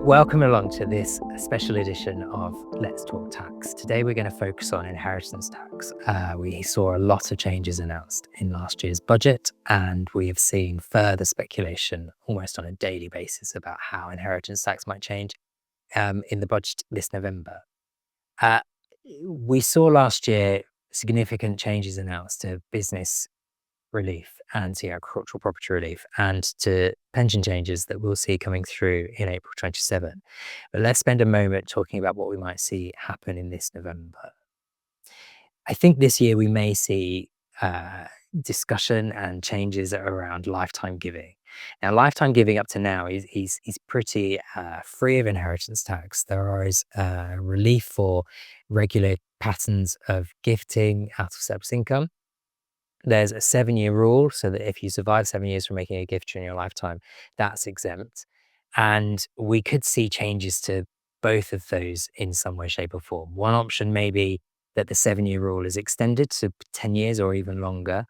Welcome along to this special edition of Let's Talk Tax. Today we're going to focus on inheritance tax. We saw a lot of changes announced in last year's budget, and we have seen further speculation almost on a daily basis about how inheritance tax might change in the budget this November. Uh, we saw last year significant changes announced to business relief and to agricultural property relief and to pension changes that we'll see coming through in April 27. But let's spend a moment talking about what we might see happen in this November. I think this year we may see discussion and changes around lifetime giving. Now, lifetime giving up to now is pretty free of inheritance tax. There is relief for regular patterns of gifting out of surplus income. There's a 7-year rule, so that if you survive 7 years from making a gift during your lifetime, that's exempt. And we could see changes to both of those in some way, shape, or form. One option may be that the 7-year rule is extended to 10 years or even longer.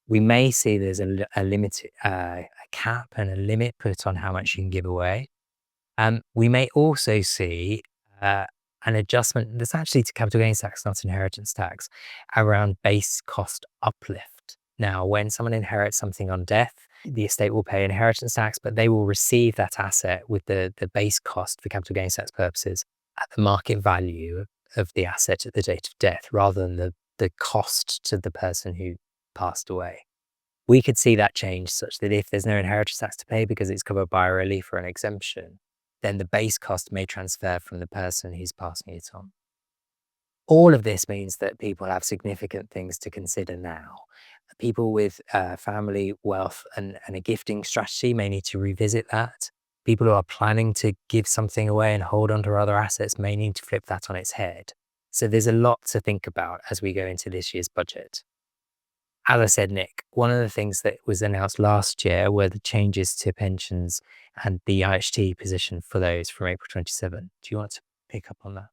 We may see there's a limit, a cap and a limit put on how much you can give away. We may also see an adjustment that's actually to capital gains tax, not inheritance tax, around base cost uplift. Now, when someone inherits something on death, the estate will pay inheritance tax, but they will receive that asset with the base cost for capital gains tax purposes at the market value of the asset at the date of death, rather than the cost to the person who passed away. We could see that change such that if there's no inheritance tax to pay because it's covered by a relief or an exemption, then the base cost may transfer from the person who's passing it on. All of this means that people have significant things to consider now. People with family wealth and a gifting strategy may need to revisit that. People who are planning to give something away and hold on to other assets may need to flip that on its head. So there's a lot to think about as we go into this year's budget. As I said, Nick, one of the things that was announced last year were the changes to pensions and the IHT position for those from April 27. Do you want to pick up on that?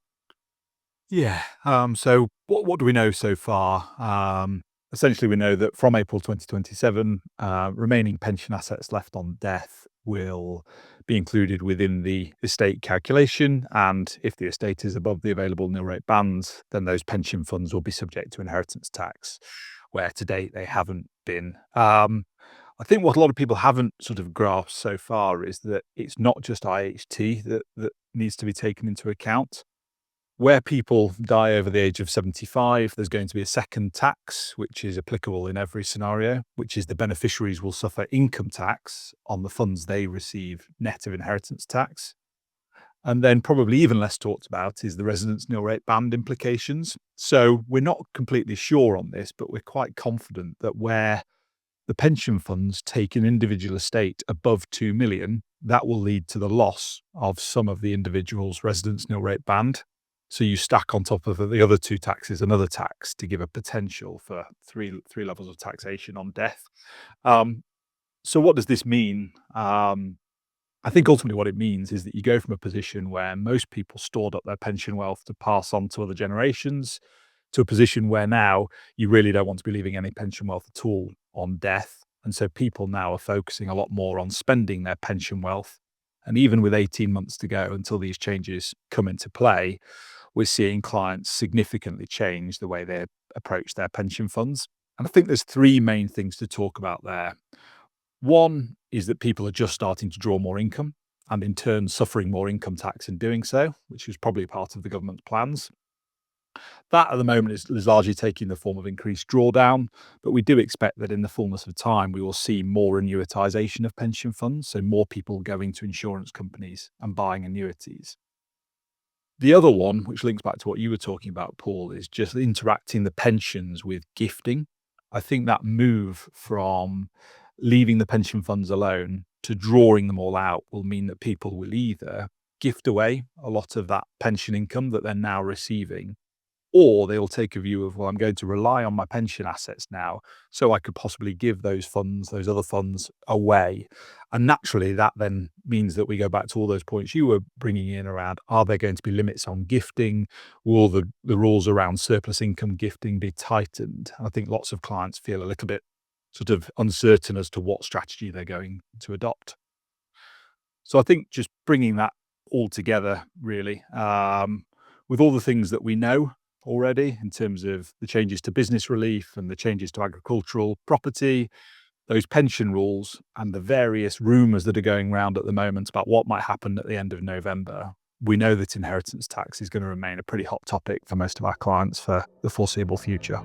Yeah. So what do we know so far? Essentially, we know that from April 2027, remaining pension assets left on death will be included within the estate calculation. And if the estate is above the available nil rate bands, then those pension funds will be subject to inheritance tax, where to date they haven't been. I think what a lot of people haven't sort of grasped so far is that it's not just IHT that needs to be taken into account. Where people die over the age of 75, there's going to be a second tax, which is applicable in every scenario, which is the beneficiaries will suffer income tax on the funds they receive net of inheritance tax. And then probably even less talked about is the residence nil rate band implications. So we're not completely sure on this, but we're quite confident that where the pension funds take an individual estate above 2 million, that will lead to the loss of some of the individual's residence nil rate band. So you stack on top of the other two taxes another tax to give a potential for three levels of taxation on death. So what does this mean? I think ultimately what it means is that you go from a position where most people stored up their pension wealth to pass on to other generations to a position where now you really don't want to be leaving any pension wealth at all on death. And so people now are focusing a lot more on spending their pension wealth. And even with 18 months to go until these changes come into play, we're seeing clients significantly change the way they approach their pension funds. And I think there's three main things to talk about there. One is that people are just starting to draw more income and in turn suffering more income tax in doing so, which is probably part of the government's plans. That at the moment is largely taking the form of increased drawdown, but we do expect that in the fullness of time, we will see more annuitisation of pension funds, so more people going to insurance companies and buying annuities. The other one, which links back to what you were talking about, Paul, is just interacting the pensions with gifting. I think that move from leaving the pension funds alone to drawing them all out will mean that people will either gift away a lot of that pension income that they're now receiving, or they'll take a view of, well, I'm going to rely on my pension assets now, so I could possibly give those funds, those other funds away. And naturally, that then means that we go back to all those points you were bringing in around, are there going to be limits on gifting? Will the rules around surplus income gifting be tightened? I think lots of clients feel a little bit sort of uncertain as to what strategy they're going to adopt. So I think just bringing that altogether, really. With all the things that we know already in terms of the changes to business relief and the changes to agricultural property, those pension rules and the various rumours that are going around at the moment about what might happen at the end of November, we know that inheritance tax is going to remain a pretty hot topic for most of our clients for the foreseeable future.